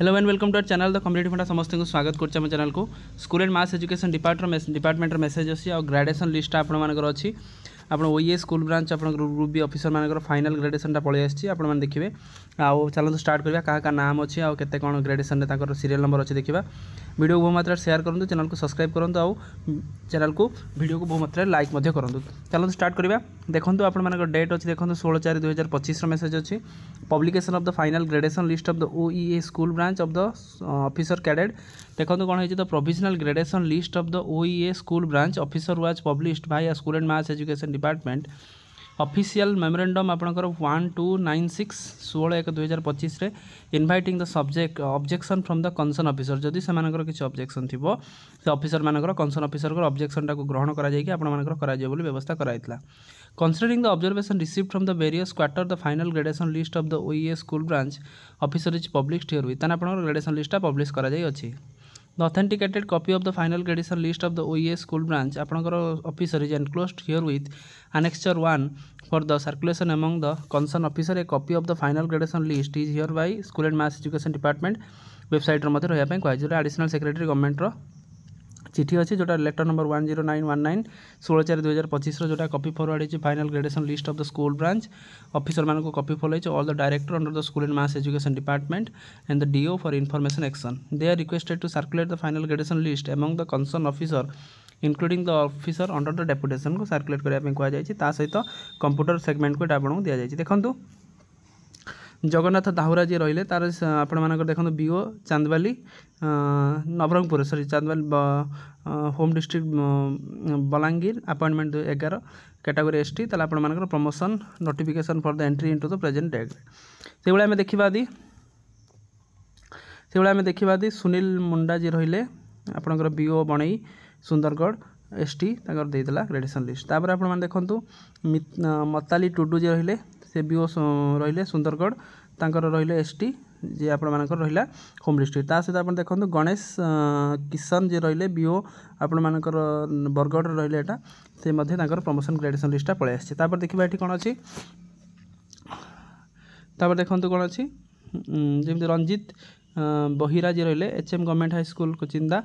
Hello and welcome to our channel the community फंडा समस्त को स्वागत करम चैनल को school and mass education department message अच्छी और ग्रेजुएशन लिस्ट आपंकर अच्छी आप ओईए स्कूल ब्रांच आप ग्रुप बी ऑफिसर मानकर फाइनल ग्रेजुएशन पलि आसने देखिए आउ चलते स्टार्ट करवा क्या नाम अच्छी आउ केते कौन ग्रेजुएशन सीरियल नंबर अच्छी देखा वीडियो को बहुमात्रा शेयर करूँ चैनल को सब्सक्राइब करूँ आउ चैनल को वीडियो को बहुमात्रा लाइक करूँ। चलते स्टार्ट करवा देखो आप डेट अच्छी देखो 16/4/2025 मेसेज अच्छी publication of the final graduation list of the OEA school branch of the officer cadet देखो कौन है the provisional graduation list of the OEA school branch officer was published by school and mass education department official memorandum आपंकर 1296 16/1/2025 inviting the subject objection from the concern officer जदि से किसी objection थी से officer मानकर कंसर्न ऑफिसर को objection को ग्रहण कर व्यवस्था कराइला considering the observation received from the various quarter the final graduation list of the OEA school branch officer is published here with आप ग्रेजुएशन लिस्ट पब्लिश कर The authenticated copy of the final graduation list of the OEA school branch आपनकर officer is enclosed here with annexure 1 for the circulation among the concerned officer a copy of the final graduation list is hereby school and mass education department website रो मते रहया पय जो additional secretary government रो चिठी अच्छी जोटा letter number 10919 16/4/2025 जोटा copy forward है final graduation list of the school branch officer मान को copy follow all the director under the school and mass education department and the DO for information action they are requested to circulate the final graduation list among the concern officer including the officer under the deputation को circulate करने कहुई सहित computer segment को आपको दि जाए देखूँ जगन्नाथ दाहुरा जी रही तार आपण देखो BO Chandwali Nabarangpur sorry Chandwali home district Balangir appointment 11 category ST ताला आपण promotion notification for the entry into the present date से आम देखा दी सुनील मुंडा जी रहिले आपणकर बीओ बणई सुंदरगढ़ एसटी देला ग्रेजुएशन लिस्ट तापर आपण देखंतु मताली टुडू जी रहिले से बीओ रहिले सुंदरगढ़ तांकर रहिले एसटी जे आपण मानकर रहिला होम डिस्ट्रिक्ट ता सहित आपण देखंतु गणेश किशन जे रहिले बीओ आपण मानकर बरगढ़ रहिले एटा से मध्ये तांकर प्रमोशन ग्रेजुएशन लिस्ट पळे आछि तापर देखिबा एठी कोन अछि तापर देखंतु कोन अछि जेमि रंजित बहिरा जी रहिले HM government high school Kochinda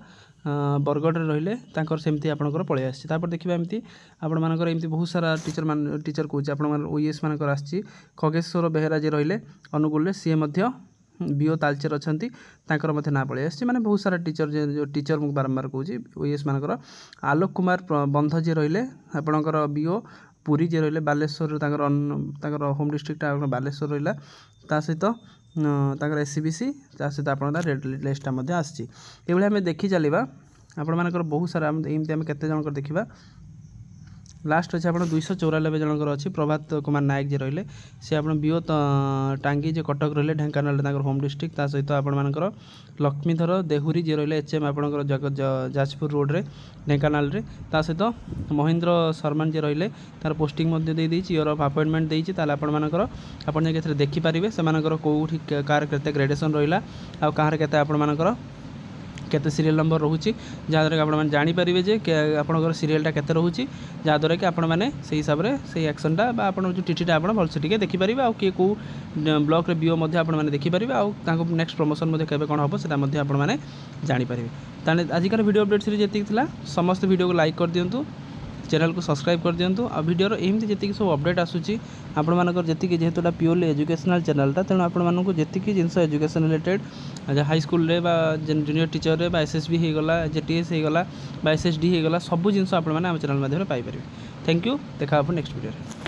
Bargarh रहिले तांकर सेमती आपनकर पळे आछि तापर देखिबा एमती आपण मानकर एमती बहुत सारा टीचर कोच आपण मान ओईएस मानकर आछि खगेश्वर बेहेरा जी रहिले अनुगुल सी मध्य बीओ तालचेर अछंती तांकर मध्य ना पळे आछि माने बहुत सारा टीचर मु बारंबार कहूछि ओईएस मानकर आलोक कुमार बंध जी रहिले आपनकर बीओ पुरी जी रहिले बालेश्वर तांकर होम डिस्ट्रिक्ट बालेश्वर रहिला ता सहित तांकर एससीबीसी ता सहित आपण रेड लिस्ट मध्ये आछि एबले हमें देखि चलिबा आपण मानकर बहुत सारा एमती हम केते जनकर देखिबा लास्ट अच्छे आप 294 जनकर अच्छी प्रभात कुमार नायक जी रहिले सी आप बीओ टांगी जे कटक रहिले ढेंकानाल होम डिस्ट्रिक्ट ता सहित आपणकर लक्ष्मीधर देहुरी जी रहिले एचएम आपणकर जाजपुर रोड रे ढेंकानाल रे ता सहित महेंद्र शर्मा जी रहिले तार पोस्टिंग मध्य दे देछि ईयर ऑफ अपॉइंटमेंट देछि ताले आपणकर आपण जे देखि परिबे सेमानकर कोठी कार केते ग्रेजुएशन रहिला आ कार केते आपणकर केते सीरियल नंबर रोचे जहाँद्वारा कि आप जानीपारे जे आपंकर सीरियलटा केते रोचे जहाँद्वारा कि आपण मैंने से हिसाब से एक्शनटा आप जो टीटीटा आप भलसे टी देखिपारे आउ किए कौ ब्लॉक रे बीओ आपने देखिपारे आउ नेक्स्ट प्रमोशन केबे कौन हम से आपने जानीपारे ताने आजिकार वीडियो अपडेट सीरीज जी समस्त वीडियो को लाइक कर दिंतु चैनल को सब्सक्राइब कर दिंतु आ वीडियो एमती जी सब अपडेट आसूची आपंकर जी जेहेतुटा प्योरली एजुकेशनल चैनलटा तेणु आपको जी जिनस एजुकेशन रिलेटेड हाई स्कूल रे जूनियर टीचर रे एसएसबी होगला जेटीएस होगला एसएसडी होगला सब जिन आप चैनल माध्यम पाइपर थैंक यू देखा नेक्स्ट वीडियो।